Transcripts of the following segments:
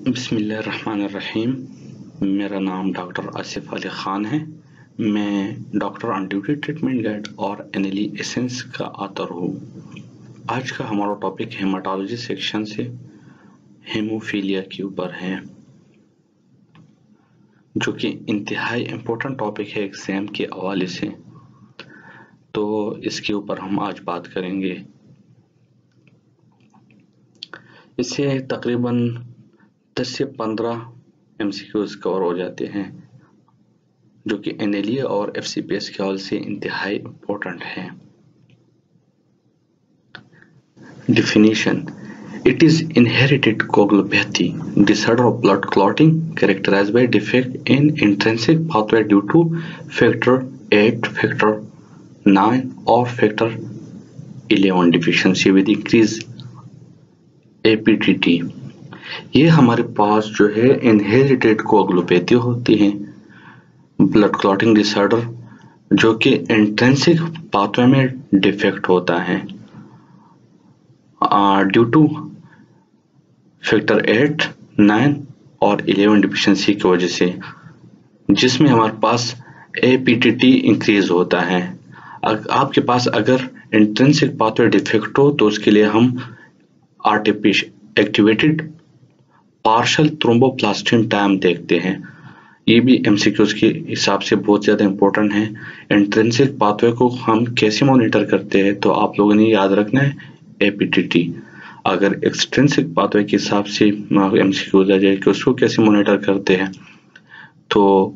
बिस्मिल्लाहिर्रहमानिर्रहीम। मेरा नाम डॉक्टर आसिफ अली ख़ान है। मैं doctor on duty treatment guide और एनएलई एसेंस का ऑथर हूँ। आज का हमारा टॉपिक हेमाटोलॉजी सेक्शन से हेमोफीलिया के ऊपर है, जो कि इंतहाई इम्पोर्टेंट टॉपिक है एग्जाम के हवाले से। तो इसके ऊपर हम आज बात करेंगे। इससे तकरीबन 10 से 15 MCQs कवर हो जाते हैं, जो कि एनएलई और FCPS के हवाले से इंतहाई इम्पोर्टेंट है। Definition: It is inherited coagulopathy, disorder of blood clotting characterized by defect in intrinsic pathway due to factor 8, factor 9 or factor 11 deficiency with increased APTT। ये हमारे पास जो है इनहेरिटेड कोगुलोपैथी होती है, ब्लड क्लॉटिंग डिसऑर्डर, जो कि intrinsic pathway में defect होता है ड्यू टू फैक्टर 8, 9 और 11 डिफिशिएंसी की वजह से, जिसमें हमारे पास APTT इंक्रीज होता है। आपके पास अगर इंट्रिंसिक पाथवे डिफेक्ट हो तो उसके लिए हम एक्टिवेटेड पार्शियल थ्रोम्बोप्लास्टिन टाइम देखते हैं। ये भी MCQs के हिसाब से बहुत ज़्यादा इम्पोर्टेंट है। इंट्रिंसिक पाथवे को हम कैसे मॉनिटर करते हैं, तो आप लोगों ने याद रखना है APTT। अगर एक्सट्रिंसिक पाथवे के हिसाब से MCQs आ जाए कि उसको कैसे मॉनिटर करते हैं, तो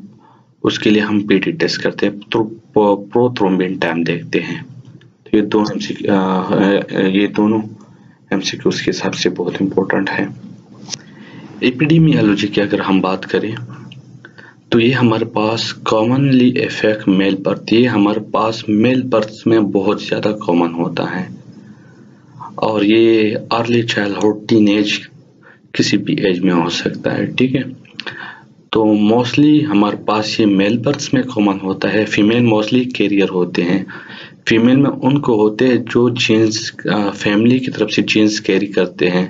उसके लिए हम PT टेस्ट करते हैं, तो प्रोथ्रोम्बिन टाइम देखते हैं। तो ये दोनों MCQs के हिसाब से बहुत इम्पोर्टेंट है। एपिडेमियोलॉजी की अगर हम बात करें तो ये हमारे पास कॉमनली इफेक्ट मेल बर्थ, ये हमारे पास मेल बर्थ में बहुत ज़्यादा कॉमन होता है, और ये अर्ली चाइल्डहुड, टीनेज, किसी भी एज में हो सकता है। ठीक है, तो मोस्टली हमारे पास ये मेल बर्थ में कॉमन होता है। फीमेल मोस्टली कैरियर होते हैं। फीमेल में उनको होते हैं जो जीन्स फैमिली की तरफ से जीन्स कैरी करते हैं,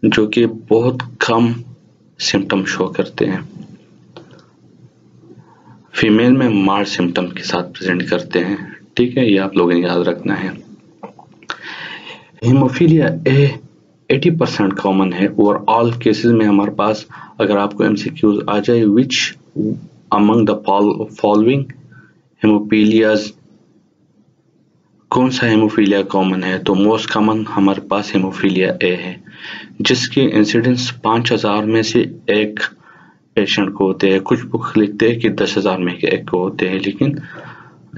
जो कि बहुत कम सिम्टम शो करते हैं। फीमेल में मार्ड सिम्टम के साथ प्रेजेंट करते हैं। ठीक है, ये आप लोगों ने याद रखना है। हेमोफीलिया ए 80% कॉमन है ओवरऑल केसेस में। हमारे पास अगर आपको MCQs आ जाए, विच अमंग द फॉलोइंग हेमोफीलियाज, कौन सा हेमोफीलिया कॉमन है, तो मोस्ट कॉमन हमारे पास हेमोफीलिया ए है, जिसके इंसिडेंस 5000 में से एक पेशेंट को होते हैं। कुछ बुक लिखते हैं कि 10,000 में एक को होते हैं, लेकिन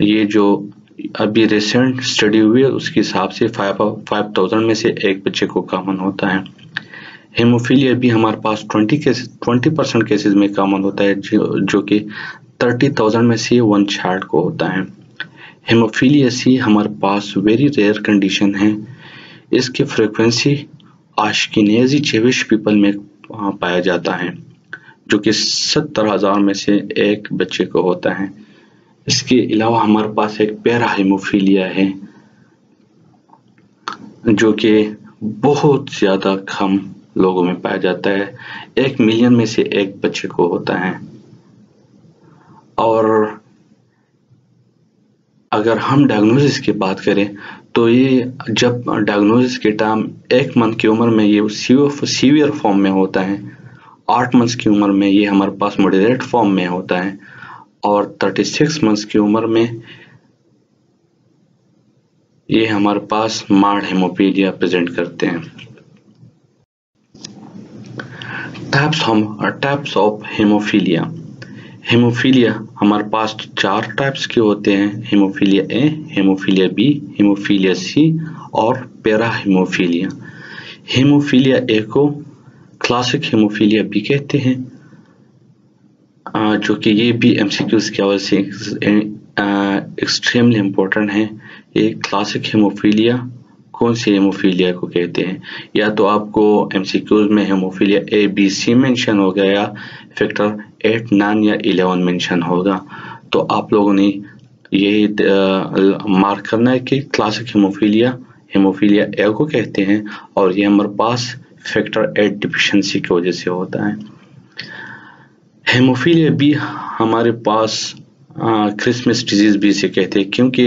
ये जो अभी रिसेंट स्टडी हुई है उसके हिसाब से 5000 में से एक बच्चे को कॉमन होता है। हेमोफीलिया भी हमारे पास 20% केसेस में कॉमन होता है, जो कि 30,000 में से 1 चाइल्ड को होता है। हेमोफीलिया सी हमारे पास वेरी रेयर कंडीशन है। इसकी फ्रीक्वेंसी आश्किनेजी जेविश पीपल में पाया जाता है, जो कि 70,000 में से एक बच्चे को होता है। इसके अलावा हमारे पास एक पैरा हेमोफीलिया है, जो कि बहुत ज़्यादा कम लोगों में पाया जाता है। 1 मिलियन में से एक बच्चे को होता है। और अगर हम डायग्नोसिस की बात करें तो ये जब डायग्नोसिस के टाइम 1 मंथ की उम्र में ये सीवियर फॉर्म में होता है, 8 मंथ्स की उम्र में ये हमारे पास मॉडरेट फॉर्म में होता है, और 36 मंथ्स की उम्र में ये हमारे पास मार्ड हेमोफीलिया प्रेजेंट करते हैं। Types of haemophilia. हेमोफीलिया हमारे पास 4 टाइप्स के होते हैं: हेमोफीलिया ए, हेमोफीलिया बी, हेमोफीलिया सी और पैरा हेमोफीलिया। हेमोफीलिया ए को क्लासिक हेमोफीलिया भी कहते हैं, जो कि ये भी MCQs की वजह से एक्सट्रीमली इम्पोर्टेंट है। ये क्लासिक हेमोफीलिया कौन सी हेमोफीलिया को कहते हैं, या तो आपको MCQs में haemophilia A, B, C mention होगा, या फैक्टर 8, 9 या 11 मेंशन होगा। तो आप लोगों ने यही मार्क करना है कि क्लासिक हेमोफीलिया ए को कहते हैं, और ये हमारे पास फैक्टर 8 डिफिशिएंसी की वजह से होता है। हेमोफीलिया बी हमारे पास क्रिसमस डिजीज भी से कहते हैं, क्योंकि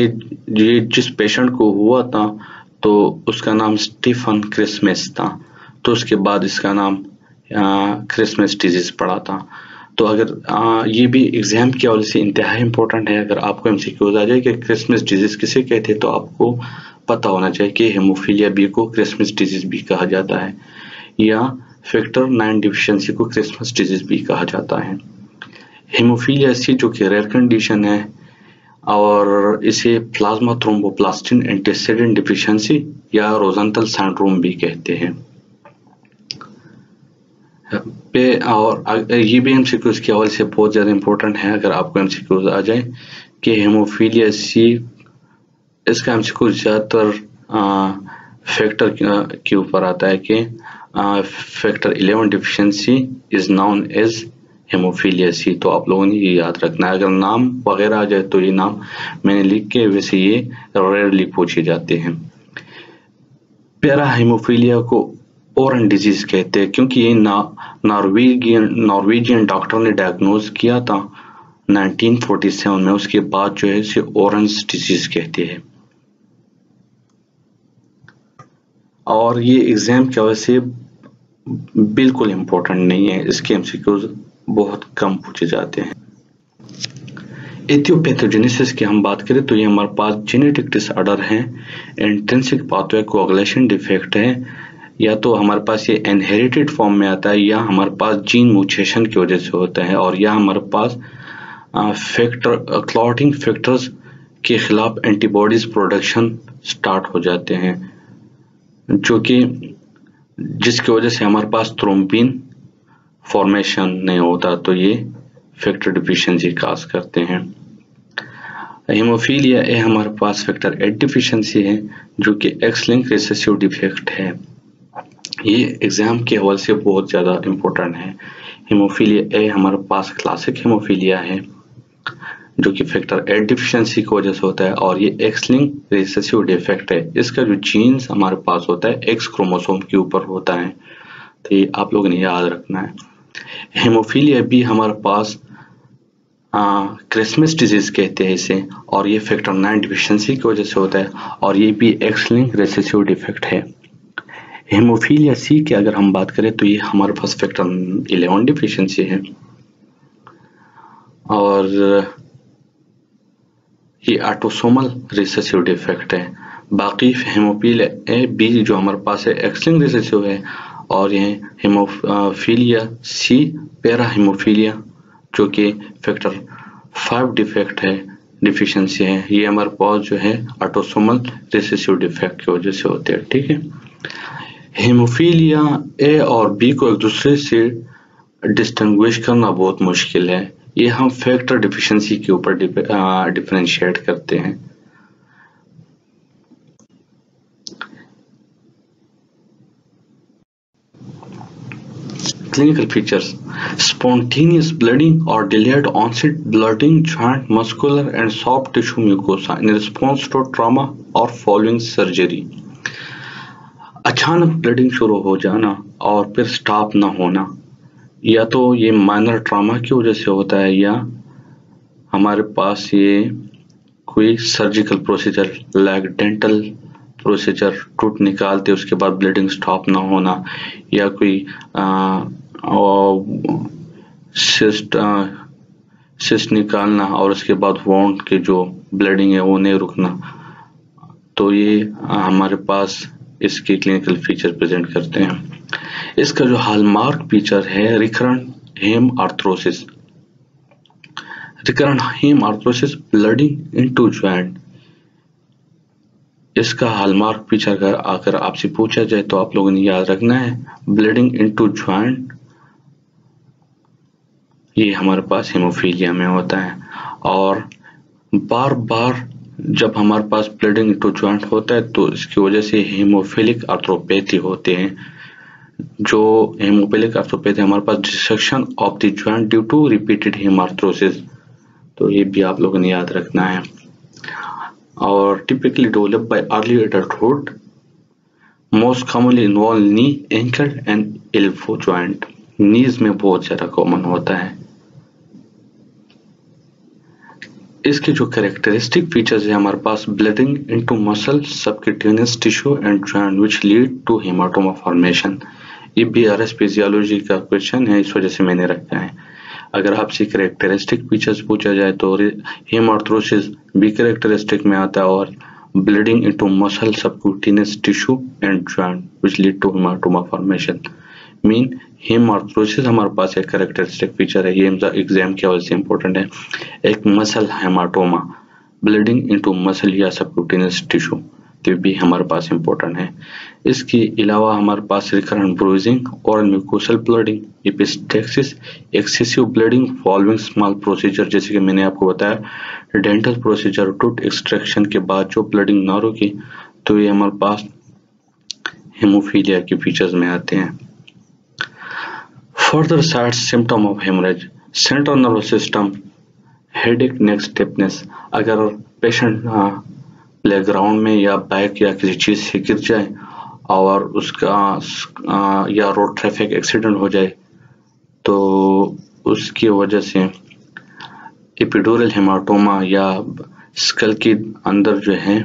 ये जिस पेशेंट को हुआ था तो उसका नाम स्टीफन क्रिसमस था, तो उसके बाद इसका नाम क्रिसमस डिजीज पड़ा था। तो अगर ये भी एग्जाम की वजह से इंतहाई इंपॉर्टेंट है, अगर आपको एमसीक्यूज आ जाए कि क्रिसमस डिजीज किसे कहते हैं तो आपको पता होना चाहिए कि हेमोफीलिया बी को क्रिसमस डिजीज भी कहा जाता है या फैक्टर 9 डिफिशिएंसी को क्रिसमस डिजीज भी कहा जाता है। हेमोफीलिया सी जो कि रेयर कंडीशन है और इसे प्लाज्मा थ्रोम्बोप्लास्टिन एंटीसीडेंट डिफिशिएंसी या रोजेंटल सिंड्रोम भी कहते हैं। और ये भी एमसीक्यूज के हवाले से बहुत ज़्यादा इंपॉर्टेंट है, अगर आपको एमसीक्यूज आ जाए कि हेमोफीलिया सी, इसका एमसीक्यूज ज़्यादातर फैक्टर के ऊपर आता है कि factor 11 deficiency is known as haemophilia C. तो आप लोगों ने ये याद रखना है, अगर नाम वगैरह आ जाए तो ये नाम मैंने लिख के, वैसे ये रेयरली पूछे जाते हैं। पैरा हेमोफीलिया को ओरन डिजीज कहते हैं, क्योंकि ये नॉर्वेजियन डॉक्टर ने डायग्नोज किया था 1947 में, उसके बाद जो है इसे ओरेंज डिजीज कहते हैं। और ये एग्जाम की वजह से बिल्कुल इम्पोर्टेंट नहीं है, इसके एमसीक्यूज बहुत कम पूछे जाते हैं। एथियोपैथोजेनेसिस की हम बात करें तो ये हमारे पास जेनेटिक डिसऑर्डर है, इंट्रिंसिक पाथवे कोअगुलेशन डिफेक्ट है, या तो हमारे पास ये इनहेरिटेड फॉर्म में आता है या हमारे पास जीन म्यूटेशन की वजह से होता है, और या हमारे पास क्लॉटिंग फैक्टर्स के खिलाफ एंटीबॉडीज प्रोडक्शन स्टार्ट हो जाते हैं, जो कि जिसकी वजह से हमारे पास थ्रोम्बिन फॉर्मेशन नहीं होता, तो ये फैक्टर डिफिशिएंसी काज करते हैं। हेमोफीलिया ए हमारे पास फैक्टर 8 डिफिशिएंसी है, जो कि एक्स लिंक रिसेसिव डिफेक्ट है। ये एग्जाम के हवाले से बहुत ज़्यादा इम्पोर्टेंट है। हेमोफीलिया ए हमारे पास क्लासिक हेमोफीलिया है, जो कि फैक्टर 8 डिफिशिएंसी की वजह से होता है, और ये एक्स लिंक रिसेसिव डिफेक्ट है। इसका जो जीन्स हमारे पास होता है एक्स क्रोमोसोम के ऊपर होता है, तो ये आप लोगों ने याद रखना है। हेमोफीलिया बी हमारे पास क्रिसमस डिजीज कहते हैं इसे, और ये फैक्टर 9 डिफिशिएंसी की वजह से होता है, और ये भी एक्स लिंक रिसेसिव डिफेक्ट है। हेमोफीलिया सी की अगर हम बात करें तो ये हमारे पास फैक्टर 11 डिफिशिएंसी है, और ये ऑटोसोमल रिसेसिव डिफेक्ट है। बाकी हेमोफीलिया ए बी जो हमारे पास है एक्स लिंक रिसेसिव है, और ये हेमोफीलिया सी पैरा हेमोफीलिया जो कि फैक्टर 5 डिफेक्ट है, डिफिशिएंसी है, ये हमारे पास जो है ऑटोसोमल रिसेसिव डिफेक्ट की वजह से होते हैं। ठीक है, हेमोफीलिया ए और बी को एक दूसरे से डिस्टिंग्विश करना बहुत मुश्किल है, ये हम फैक्टर डिफिशिएंसी के ऊपर डिफरेंशिएट करते हैं। Clinical features: spontaneous bleeding or delayed onset bleeding, joint, muscular and soft tissue mucosa in response to trauma or following surgery. अचानक ब्लीडिंग शुरू हो जाना और फिर स्टॉप ना होना, या तो ये माइनर ट्रॉमा की वजह से होता है, या हमारे पास ये कोई surgical procedure like dental procedure, टूट निकालते उसके बाद ब्लीडिंग स्टॉप ना होना, या कोई सिस्ट निकालना और उसके बाद वॉन्ड के जो ब्लीडिंग है वो नहीं रुकना, तो ये हमारे पास इसके क्लिनिकल फीचर प्रेजेंट करते हैं। इसका जो हॉलमार्क फीचर है रिकरेंट हेम आर्थरोसिस, रिकरेंट हेम आर्थरोसिस ब्लीडिंग इनटू जॉइंट, इसका हॉलमार्क फीचर अगर आपसे पूछा जाए तो आप लोगों ने याद रखना है ब्लीडिंग इनटू जॉइंट, ये हमारे पास हेमोफीलिया में होता है। और बार बार जब हमारे पास ब्लीडिंग इनटू जॉइंट होता है तो इसकी वजह से हेमोफिलिक आर्थ्रोपैथी होते हैं। जो हेमोफिलिक आर्थ्रोपैथी हमारे पास dissection of the joint due to repeated haemarthrosis, तो ये भी आप लोगों ने याद रखना है। और typically develop by early adulthood, most commonly involve knee, ankle and elbow joint. Knees में बहुत ज़्यादा कॉमन होता है। इसके जो कैरेक्टरिस्टिक फीचर्स है हमारे पास, bleeding into muscle, subcutaneous tissue and joint which lead to haematoma formation. ये BRS फिजियोलॉजी का क्वेश्चन है, इस वजह से मैंने रखा है। अगर आपसे कैरेक्टरिस्टिक फीचर्स पूछा जाए तो हेमार्थ्रोसिस बी कैरेक्टरिस्टिक में आता है, और bleeding into muscle, subcutaneous tissue and joint which lead to haematoma formation. Mean haemarthrosis हमारे पास एक कैरेक्टरिस्टिक फीचर है, ये एग्जाम के वजह से इंपॉर्टेंट है। एक muscle haematoma, bleeding into muscle या सबक्यूटेनियस टिश्यू, तो भी हमारे पास इंपॉर्टेंट है। इसके अलावा हमारे पास रिकरेंट ब्रूजिंग और mucosal bleeding, epistaxis, excessive bleeding following small procedure, जैसे कि मैंने आपको बताया डेंटल प्रोसीजर, टूथ एक्सट्रैक्शन के बाद जो ब्लीडिंग ना रुकी, तो ये हमारे पास हेमोफीलिया के फीचर्स में आते हैं। Further side symptom of haemorrhage, central nervous system, headache, neck stiffness. अगर पेशेंट प्लेग्राउंड में या बाइक या किसी चीज से गिर जाए और उसका या रोड ट्रैफिक एक्सीडेंट हो जाए, तो उसकी वजह से एपिड्यूरल हेमाटोमा या स्कल के अंदर जो है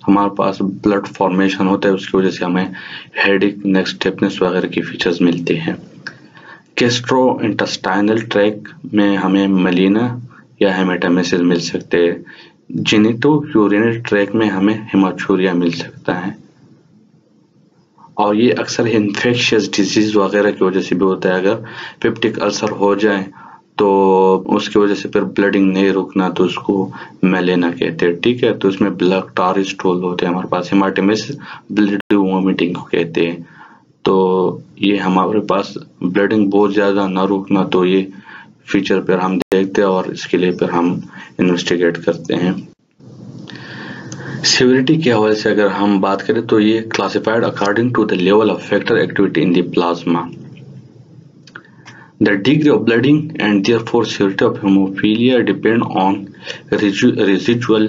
हमारे पास ब्लड फॉर्मेशन होता है, उसकी वजह से हमें हेडेक, नेक स्टिफनेस वगैरह के फीचर्स मिलते हैं। गैस्ट्रोइंटेस्टाइनल ट्रैक में हमें मलीना या हेमेटोमेसिस मिल सकते हैं। जेनिटो यूरिनरी ट्रैक में हमें हेमाचूरिया मिल सकता है, और ये अक्सर इन्फेक्शियस डिजीज वगैरह की वजह से भी होता है। अगर पेप्टिक अल्सर हो जाए तो उसकी वजह से फिर ब्लीडिंग नहीं रुकना, तो उसको मेलेना कहते हैं, ठीक है। तो इसमें ब्लैक टार स्टूल होते हैं हमारे पास, हेमाटेमेसिस ब्लीड वोमिटिंग को कहते हैं। तो ये हमारे पास ब्लीडिंग बहुत ज्यादा ना रुकना, तो ये फीचर पर हम देखते हैं और इसके लिए फिर हम इन्वेस्टिगेट करते हैं। सिविरिटी के हवाले से अगर हम बात करें तो ये classified according to the level of factor activity in the plasma, the degree of bleeding and therefore severity of haemophilia depend on residual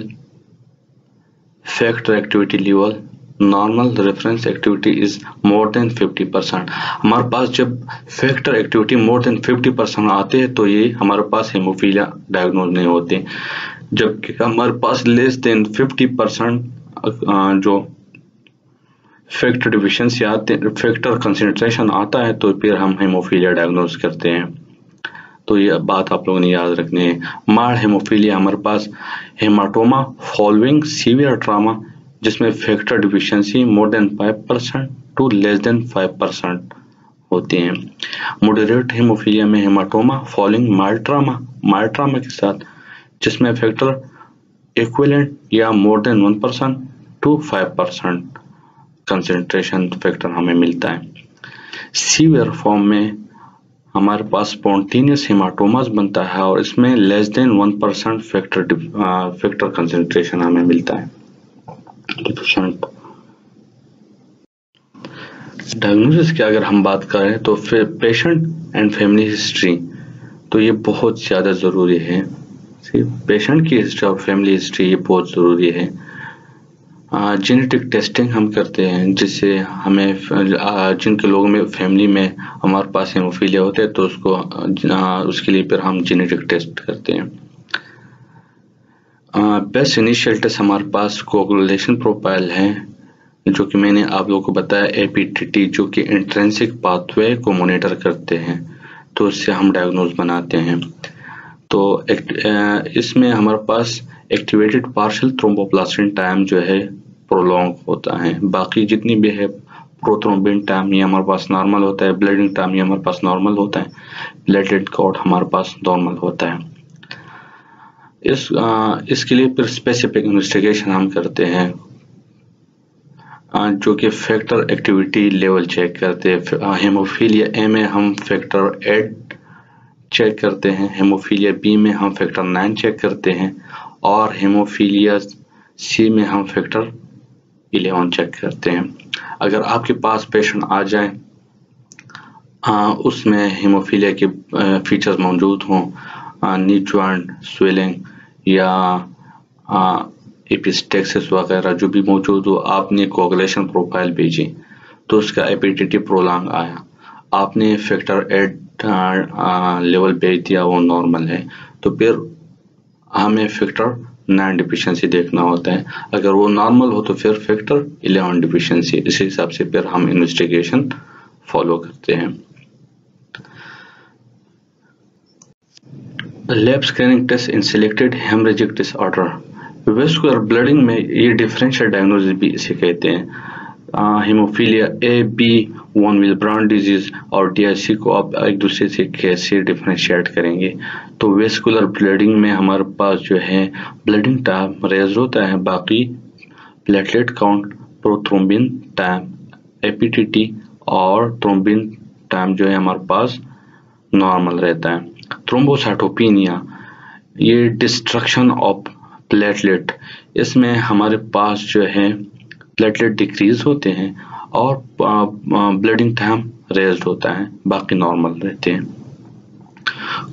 factor activity level. Normal reference activity is more than 50%। हमारे पास जब factor activity मोर than 50% आते हैं तो ये हमारे पास haemophilia diagnose नहीं होते। जबकि हमारे पास लेस देन 50% जो फैक्टर डिफिशिएंसी आते हैं, फैक्टर कंसंट्रेशन आता है, तो फिर हम हेमोफीलिया डायग्नोज करते हैं। तो ये बात आप लोगों ने याद रखनी है। मार्ड हेमोफीलिया हमारे पास हेमाटोमा फॉलोइंग सीवियर ट्रामा, जिसमें factor deficiency more than 5% to less than 5% होती हैं। मॉडरेट हेमोफीलिया में हेमाटोमा फॉलोइंग माइल्ड ट्रामा के साथ, जिसमें फैक्टर इक्विवेलेंट या more than 1% to 5% concentration factor हमें मिलता है। सीवियर फॉर्म में हमारे पास स्पॉन्टेनियस हेमाटोमास बनता है और इसमें लेस देन 1% फैक्टर कंसंट्रेशन हमें मिलता है। डायग्नोसिस की अगर हम बात करें तो फिर पेशेंट एंड फैमिली हिस्ट्री, तो ये बहुत ज़्यादा ज़रूरी है। पेशेंट की हिस्ट्री और फैमिली हिस्ट्री ये बहुत ज़रूरी है। जेनेटिक टेस्टिंग हम करते हैं, जिससे हमें जिनके लोगों में फैमिली में हमारे पास हेमोफीलिया होते हैं तो उसके लिए फिर हम जेनेटिक टेस्ट करते हैं। बेस्ट इनिशियल टेस्ट हमारे पास कोगुलेशन प्रोफाइल है, जो कि मैंने आप लोगों को बताया APTT, जो कि इंट्रिंसिक पाथवे को मॉनिटर करते हैं, तो इससे हम डायग्नोज बनाते हैं। तो इसमें हमारे पास एक्टिवेटेड पार्शियल थ्रोम्बोप्लास्टिन टाइम जो है प्रोलॉन्ग होता है। बाकी जितनी भी है प्रोथ्रोम्बिन टाइम ये हमारे पास नॉर्मल होता है, ब्लीडिंग टाइम ये हमारे पास नॉर्मल होता है, प्लेटलेट काउंट हमारे पास नॉर्मल होता है। इसके लिए फिर स्पेसिफिक इन्वेस्टिगेशन हम करते हैं, जो कि फैक्टर एक्टिविटी लेवल चेक करते हैं। हेमोफीलिया ए में हम फैक्टर 8 चेक करते हैं, हेमोफीलिया बी में हम फैक्टर 9 चेक करते हैं, और हेमोफीलिया सी में हम फैक्टर 11 चेक करते हैं। अगर आपके पास पेशेंट आ जाए उसमें हेमोफीलिया के फीचर्स मौजूद हों, नी जॉइंट स्वेलिंग या एपिस्टेक्सिस वगैरह जो भी मौजूद हो, आपने कोगुलेशन प्रोफाइल भेजी तो उसका एपीटीटी प्रोलॉन्ग आया। आपने फैक्टर 8 लेवल भेज दिया, वो नॉर्मल है, तो फिर हमें फैक्टर 9 डिफिशियंसी देखना होता है। अगर वो नॉर्मल हो तो फिर फैक्टर 11 डिफिशियंसी। इस हिसाब से फिर हम इन्वेस्टिगेशन फॉलो करते हैं। Lab scanning test in selected haemorrhagic disorder. Vascular bleeding में ये डिफरेंशियल डायग्नोसिस भी इसे कहते हैं। Haemophilia A, B, von Willebrand disease और डीआईसी को आप एक दूसरे से कैसे डिफरेंशिएट करेंगे? तो वेस्कुलर ब्लडिंग में हमारे पास जो है ब्लडिंग टाइम रेज होता है, बाकी platelet count, prothrombin time, APTT और थ्रोम्बिन टाइम जो है हमारे पास नॉर्मल रहता है। थ्रोम्बोसाइटोपेनिया, ये डिस्ट्रक्शन ऑफ प्लेटलेट, इसमें हमारे पास जो है प्लेटलेट डिक्रीज होते हैं और ब्लडिंग टाइम रेज्ड होता है, बाकी नॉर्मल रहते हैं।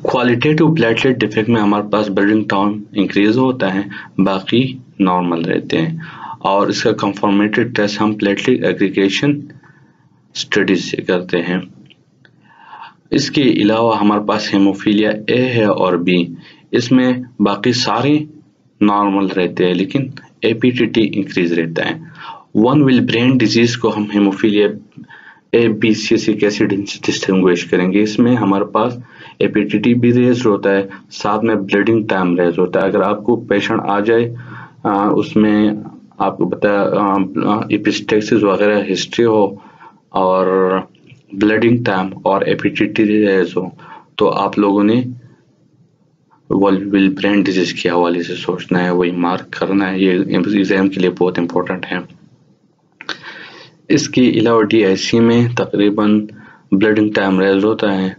क्वालिटेटिव प्लेटलेट डिफेक्ट में हमारे पास ब्लडिंग टाइम इंक्रीज होता है, बाकी नॉर्मल रहते हैं। और इसका कंफर्मेटरी टेस्ट हम प्लेटलेट एग्रीगेशन स्टडीज से करते हैं। इसके अलावा हमारे पास हेमोफीलिया ए है और बी, इसमें बाकी सारे नॉर्मल रहते हैं लेकिन एपीटीटी इंक्रीज रहता है। वन विल्ब्रेंड डिजीज को हम हेमोफीलिया ए, बी, सी से कैसे डिस्टिंग्विश करेंगे? इसमें हमारे पास एपीटीटी भी रेज होता है, साथ में ब्लीडिंग टाइम रेज होता है। अगर आपको पेशेंट आ जाए उसमें आपको बताया एपिस्टेक्सिस वगैरह हिस्ट्री हो और ब्लीडिंग टाइम और एपीटीटी रेज हो, तो आप लोगों ने विल्ब्रेंड डिजीज के हवाले से सोचना है, वही मार्क करना है। ये एग्जाम के लिए बहुत इंपॉर्टेंट है। इसके अलावा डीआईसी में तकरीबन ब्लीडिंग टाइम रेज होता है,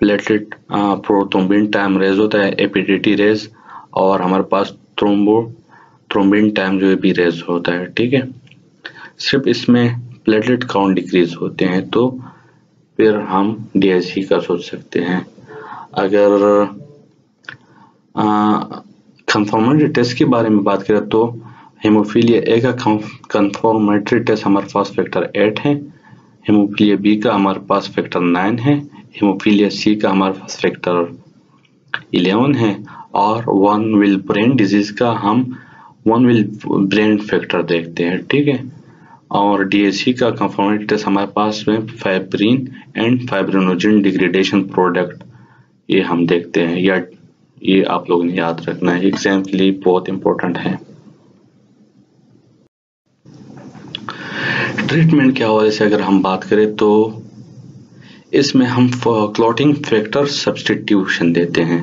प्लेटलेट प्रोथ्रोम्बिन टाइम रेज होता है, एपीटीटी रेज, और हमारे पास थ्रोम्बिन टाइम जो है भी रेज होता है। ठीक है, सिर्फ इसमें प्लेटलेट काउंट डिक्रीज होते हैं, तो फिर हम डीआईसी का सोच सकते हैं। अगर कंफर्मेटरी टेस्ट के बारे में बात करें तो हेमोफीलिया ए का कंफर्मेटरी टेस्ट हमारे पास फैक्टर 8 है, हेमोफीलिया बी का हमारे पास फैक्टर 9 है, हेमोफीलिया सी का हमारे पास फैक्टर 11 है, और वन विल ब्रेन डिजीज का हम वन विल ब्रेन फैक्टर देखते हैं। ठीक है, और डीएसी का कंफर्मेटरी टेस्ट हमारे पास में fibrin and fibrinogen degradation product, ये हम देखते हैं, या ये आप लोगों ने याद रखना है, एग्जाम के लिए बहुत इंपॉर्टेंट है। ट्रीटमेंट के हवाले से अगर हम बात करें तो इसमें हम क्लॉटिंग फैक्टर सब्स्टिट्यूशन देते हैं।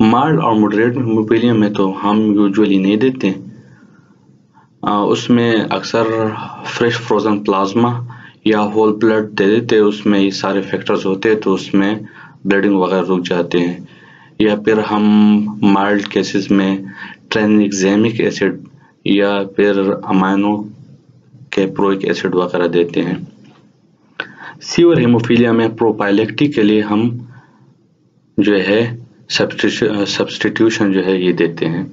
माइल्ड और मॉडरेट हेमोफीलिया में तो हम यूजुअली नहीं देते, उसमें अक्सर फ्रेश फ्रोजन प्लाज्मा या होल ब्लड दे देते हैं, उसमें ये सारे फैक्टर्स होते हैं, तो उसमें ब्लीडिंग वगैरह रुक जाते हैं। या फिर हम माइल्ड केसेस में ट्रांएग्जामिक एसिड या फिर अमाइनो कैप्रोइक एसिड वगैरह देते हैं। सीवियर हेमोफीलिया में प्रोपाइलेक्टिक के लिए हम जो है सब्स्टिट्यूशन जो है ये देते हैं।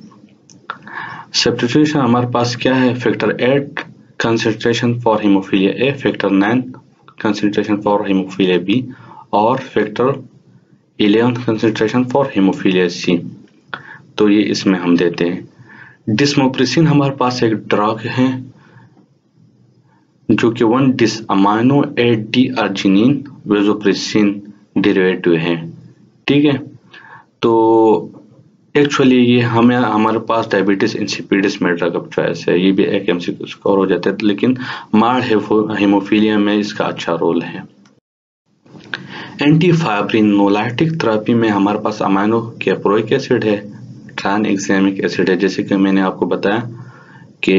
सब्स्टिट्यूशन हमारे पास क्या है? Factor 8 concentration for haemophilia A, factor 9 concentration for haemophilia B, और factor 11 concentration for haemophilia C, तो ये इसमें हम देते हैं। डिस्मोप्रेसिन हमारे पास एक ड्रग है जो कि 1 desamino a D arginine vasopressin derivative है। ठीक है, तो एक्चुअली ये हमारे पास डायबिटीज इंसिपिडिस में ड्रग ऑफ चॉइस है, ये भी एक एमसीक्यू स्कोर हो जाता है, लेकिन माइल्ड हेमोफीलिया में इसका अच्छा रोल है। एंटीफाइब्रिनोलाइटिक थेरेपी में हमारे पास अमाइनो कैप्रोइक एसिड है, ट्रांएग्जामिक एसिड है, जैसे कि मैंने आपको बताया कि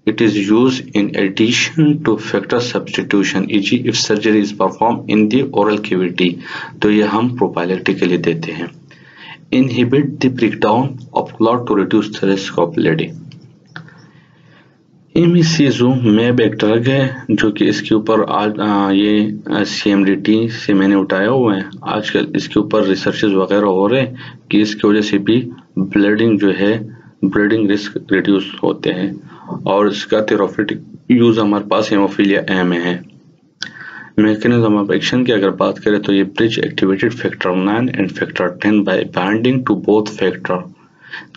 it is used in addition to factor substitution, e.g. if surgery is performed in the oral cavity, तो ये हम प्रोपाइलेक्टिक के लिए देते हैं। Inhibit the breakdown of clot to reduce the risk of bleeding। इमिसिजुमैब एक ड्रग है जो कि इसके ऊपर आज ये CMDT से मैंने उठाया हुआ है। आजकल इसके ऊपर रिसर्चेस वगैरह हो रहे हैं कि इसकी वजह से भी ब्लीडिंग जो है ब्लीडिंग रिस्क रिड्यूस होते हैं, और इसका थेराप्यूटिक यूज हमारे पास हेमोफीलिया ए में है। मैकेनिज्म ऑफ एक्शन की अगर बात करें तो ये bridge activated factor 9 and factor 10 by binding to both factor,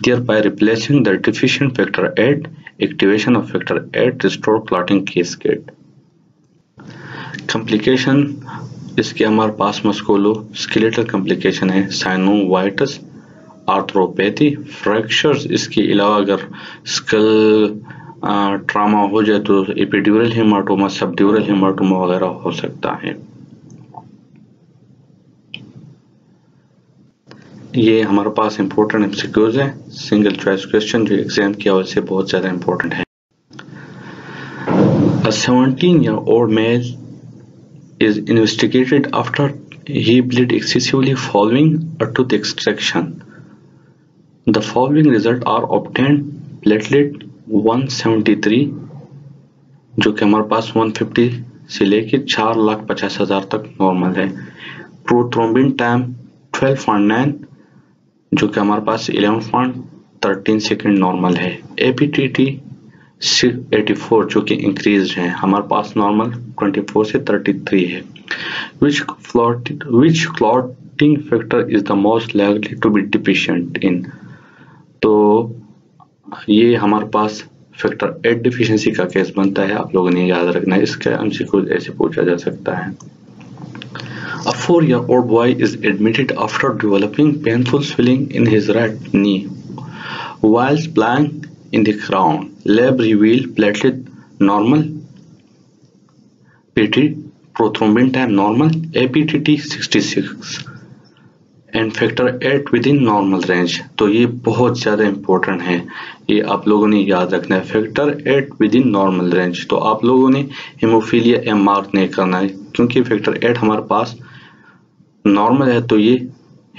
thereby replacing the deficient factor 8. Activation of factor 8 restore clotting cascade. Complication इसके हमारे पास मस्कुलो स्केलेटल कॉम्प्लिकेशन है, साइनोवाइटिस, आर्थ्रोपैथी, फ्रैक्चर्स। इसके अलावा अगर स्कल ट्रामा हो जाए तो एपिड्यूरल हेमाटोमा, सबड्यूरल हेमाटोमा वगैरह हो सकता है। ये हमारे पास इंपॉर्टेंट एमसीक्यूज है, सिंगल चॉइस क्वेश्चन जो एग्जाम की वजह से बहुत ज्यादा इंपॉर्टेंट है। A 17-year-old male is investigated after he bled excessively following a tooth extraction. The following results are obtained: platelet 173 जो कि हमारे पास 150 से लेके 4,50,000 तक नॉर्मल है, प्रोथ्रोम्बिन टाइम 12.9 जो कि हमारे पास 11.13 सेकेंड नॉर्मल है, एपीटीटी 684 जो कि इंक्रीज है, हमारे पास नॉर्मल 24 से 33 है। Which clotting factor is the most likely to be deficient in? तो ये हमारे पास फैक्टर 8 डिफिशियंसी का केस बनता है, आप लोगों ने याद रखना है। इसका एमसीक्यू ऐसे पूछा जा सकता है। A 4-year-old boy is admitted after developing painful swelling in his right knee whilst playing in the ground. Lab revealed platelet normal, PT prothrombin time normal, APTT 66 and factor 8 within normal range। तो ये बहुत ज़्यादा important है, ये आप लोगों ने याद रखना है, फैक्टर 8 विदिन नॉर्मल रेंज। तो आप लोगों ने हेमोफीलिया ए मार्क नहीं करना है क्योंकि फैक्टर 8 हमारे पास नॉर्मल है, तो ये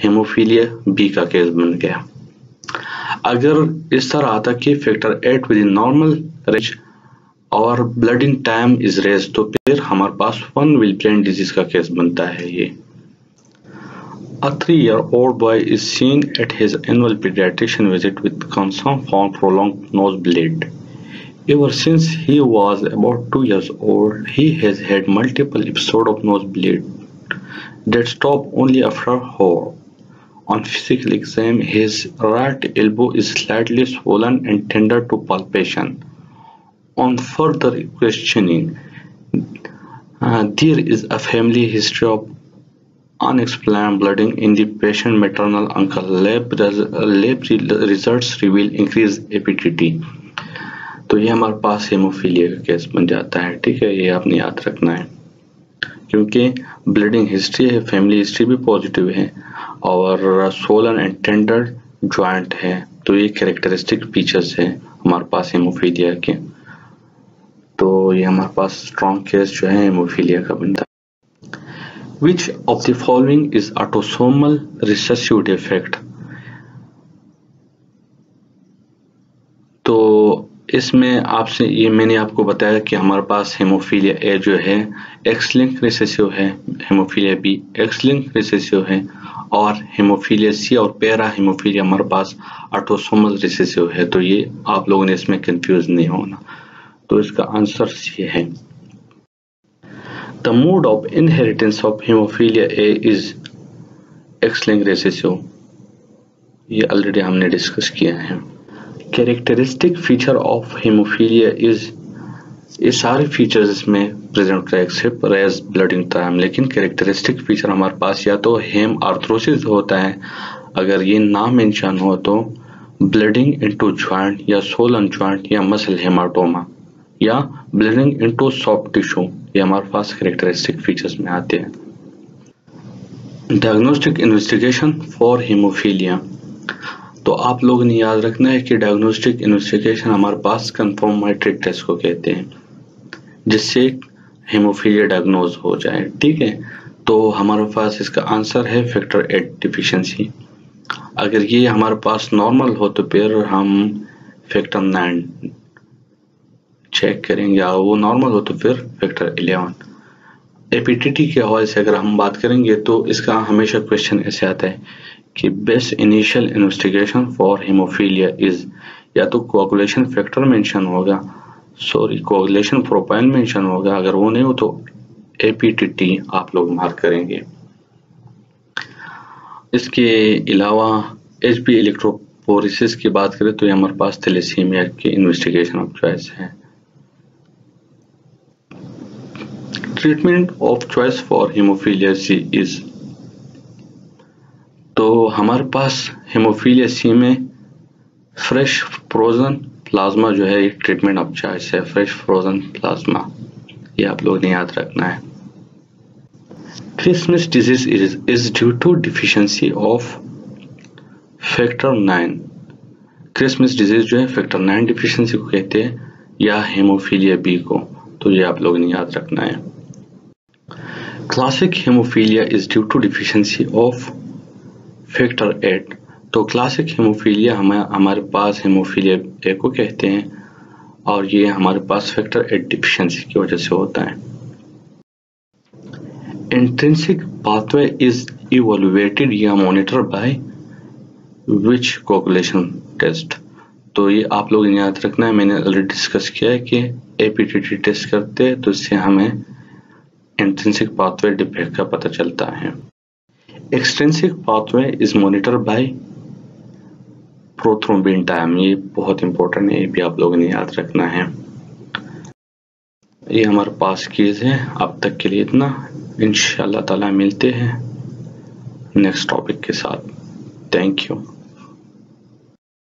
हेमोफीलिया बी का केस बन गया। अगर इस तरह आता कि फैक्टर 8 विदिन नॉर्मल रेंज और ब्लडिंग टाइम इज रेज, तो फिर हमारे पास 1 विल्ब्रेन डिजीज का केस बनता है ये। A 3-year-old boy is seen at his annual pediatrician visit with concern for prolonged nosebleed. Ever since he was about 2 years old, he has had multiple episodes of nosebleed that stop only after hour. On physical exam, his right elbow is slightly swollen and tender to palpation. On further questioning, there is a family history of unexplained bleeding in the patient maternal uncle. Lab results reveal increased APTT। तो ये हमारे पास haemophilia का case बन जाता है, ठीक है, ये आपने याद रखना है क्योंकि ब्लीडिंग हिस्ट्री है, फैमिली हिस्ट्री भी पॉजिटिव है और सोलन एंड टेंडर जॉइंट है, तो ये कैरेक्टरिस्टिक फीचर्स है हमारे पास हेमोफीलिया के। तो ये हमारे पास स्ट्रॉन्ग केस जो है हेमोफीलिया का बनता है। Which of the following is autosomal recessive defect? तो इसमें आपसे ये मैंने आपको बताया कि हमारे पास हेमोफीलिया ए जो है एक्स लिंक रिसेसिव है, haemophilia B X link recessive है और हेमोफीलिया सी और पैरा हेमोफीलिया हमारे पास ऑटोसोमल रिसेसिव है। तो ये आप लोगों ने इसमें कंफ्यूज नहीं होना, तो इसका आंसर सी है। The mode of inheritance of hemophilia A is X-linked recessive, ये ऑलरेडी हमने डिस्कस किया है। Characteristic feature of haemophilia is, ये सारे फीचर्स इसमें प्रेजेंट है एक्सेप्ट रेज ब्लडिंग टाइम, लेकिन कैरेक्टरिस्टिक फीचर हमारे पास या तो हेम आर्थ्रोसिस होता है, अगर ये ना मेंशन हो तो ब्लीडिंग इनटू जॉइंट या सोलन जॉइंट या मसल हेमाटोमा या ब्लीडिंग इनटू सॉफ्ट टिश्यू, ये हमारे पास कैरेक्टरिस्टिक फीचर्स में आते हैं। डायग्नोस्टिक इन्वेस्टिगेशन फॉर हेमोफीलिया, तो आप लोगों ने याद रखना है कि डायग्नोस्टिक इन्वेस्टिगेशन हमारे पास कंफर्मेटरी टेस्ट को कहते हैं जिससे हेमोफीलिया डायग्नोज हो जाए, ठीक है। तो हमारे पास इसका आंसर है फैक्टर 8 डिफिशियंसी। अगर ये हमारे पास नॉर्मल हो तो फिर हम फैक्टर 9 चेक करेंगे, और वो नॉर्मल हो तो फिर फैक्टर 11। एपीटीटी के हवाले से अगर हम बात करेंगे तो इसका हमेशा क्वेश्चन ऐसे आता है कि best initial investigation for haemophilia is, या तो कोagulation फैक्टर मेंशन होगा, सॉरी कोagulation प्रोफाइल मेंशन होगा, अगर वो नहीं हो तो APTT आप लोग मार्क करेंगे। इसके अलावा HB इलेक्ट्रोपोरेसिस की बात करें तो ये हमारे पास थैलेसीमिया की इन्वेस्टिगेशन ऑफ चॉइस है। Treatment of choice for haemophilia C is, तो हमारे पास हेमोफीलिया सी में फ्रेश फ्रोजन प्लाज्मा जो है एक ट्रीटमेंट ऑफ चॉइस है। फ्रेश फ्रोजन प्लाज्मा ये आप लोगों ने याद रखना है। Christmas disease is due to deficiency of factor 9। Christmas disease जो है फैक्टर 9 डिफिशियंसी को कहते हैं या हेमोफीलिया बी को, तो ये आप लोगों ने याद रखना है। Classic haemophilia is due to deficiency of factor 8, तो क्लासिक हेमोफीलिया हमारे पास हेमोफीलिया ए को कहते हैं और ये हमारे पास फैक्टर 8 डिफिशियंसी की वजह से होता है। इंट्रिंसिक पाथवे इज इवैल्यूएटेड या मॉनिटर बाय विच कोagulation टेस्ट, तो ये आप लोगों ने याद रखना है। मैंने ऑलरेडी डिस्कस किया है कि APTT टेस्ट करते हैं तो इससे हमें इंट्रिंसिक पाथवे डिफेक्ट का पता चलता है। Extrinsic pathway is monitor by prothrombin time, ये बहुत इंपॉर्टेंट है, ये भी आप लोगों ने याद रखना है। ये हमारे पास केस है। अब तक के लिए इतना, इंशाल्लाह ताला मिलते हैं नेक्स्ट टॉपिक के साथ। Thank you.